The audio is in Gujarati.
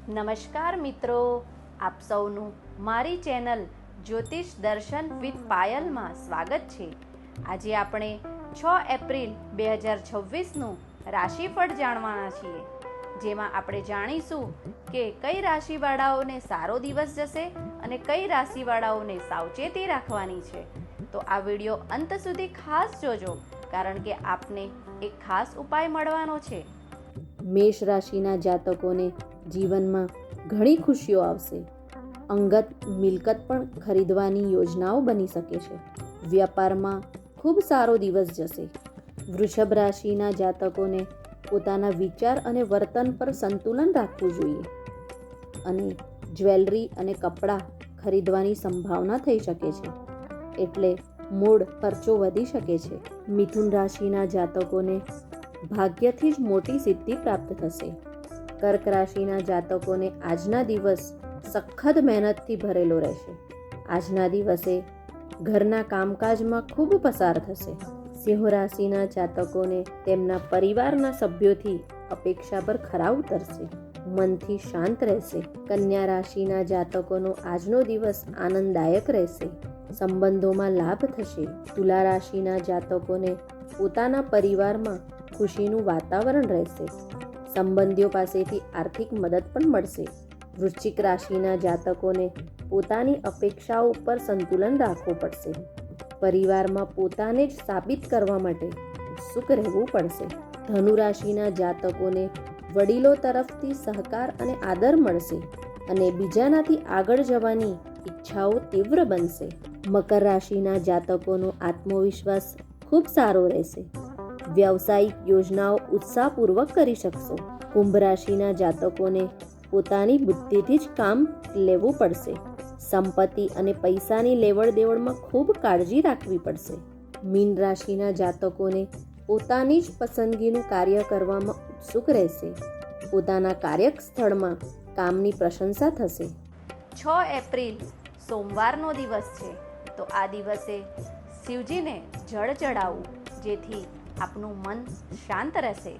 નમસ્કાર મિત્રો, આપ સૌનું મારી ચેનલ જ્યોતિષ દર્શન વિથ પાયલમાં સ્વાગત છે। આજે આપણે 6 એપ્રિલ 2026નું રાશિફળ જાણવાના છીએ, જેમાં આપણે જાણીશું કે કઈ રાશિવાળાઓને સારો દિવસ જશે અને કઈ રાશિવાળાઓને સાવચેતી રાખવાની છે। તો આ વિડીયો અંત સુધી ખાસ જોજો, કારણ કે આપને એક ખાસ ઉપાય મળવાનો છે। મેષ રાશિના જાતકોને જીવનમાં ઘણી ખુશીઓ આવશે। અંગત મિલકત પણ ખરીદવાની યોજનાઓ બની શકે છે। વ્યાપારમાં ખૂબ સારો દિવસ જશે। વૃષભ રાશિના જાતકોને પોતાના વિચાર અને વર્તન પર સંતુલન રાખવું જોઈએ અને જ્વેલરી અને કપડાં ખરીદવાની સંભાવના થઈ શકે છે, એટલે મૂળ ખર્ચો વધી શકે છે। મિથુન રાશિના જાતકોને ભાગ્યથી જ મોટી સિદ્ધિ પ્રાપ્ત થશે। કર્ક રાશિના જાતકોને આજના દિવસ સખત મહેનતથી ભરેલો રહેશે। આજના દિવસે ઘરના કામકાજમાં ખૂબ પસાર થશે। સિંહ રાશિના જાતકોને તેમના પરિવારના સભ્યોથી અપેક્ષા પર ખરા ઉતરશે। મનથી શાંત રહેશે। કન્યા રાશિના જાતકોનો આજનો દિવસ આનંદદાયક રહેશે। સંબંધોમાં લાભ થશે। તુલા રાશિના જાતકોને પોતાના પરિવારમાં ખુશીનું વાતાવરણ રહેશે। સંબંધીઓ પાસેથી આર્થિક મદદ પણ મળશે। વૃશ્ચિક રાશિના જાતકોને પોતાની અપેક્ષાઓ પર સંતુલન રાખવું પડશે। પરિવારમાં પોતાને જ સાબિત કરવા માટે ઉત્સુક રહેવું પડશે। ધનુ રાશિના જાતકોને વડીલો તરફથી સહકાર અને આદર મળશે અને બીજાનાથી આગળ જવાની ઈચ્છાઓ તીવ્ર બનશે। મકર રાશિના જાતકોનો આત્મવિશ્વાસ ખૂબ સારો રહેશે। વ્યવસાયિક યોજનાઓ ઉત્સાહપૂર્વક કરી શકશો। કુંભ રાશિના જાતકોને પોતાની બુદ્ધિથી જ કામ લેવું પડશે। સંપત્તિ અને પૈસાની લેવડ દેવડમાં ખૂબ કાળજી રાખવી પડશે। મીન રાશિના જાતકોને પોતાની જ પસંદગીનું કાર્ય કરવામાં ઉત્સુક રહેશે। પોતાના કાર્યસ્થળમાં કામની પ્રશંસા થશે। 6 એપ્રિલ સોમવારનો દિવસ છે, તો આ દિવસે શિવજીને જળ ચડાવવું, જેથી આપનું મન શાંત રહેશે।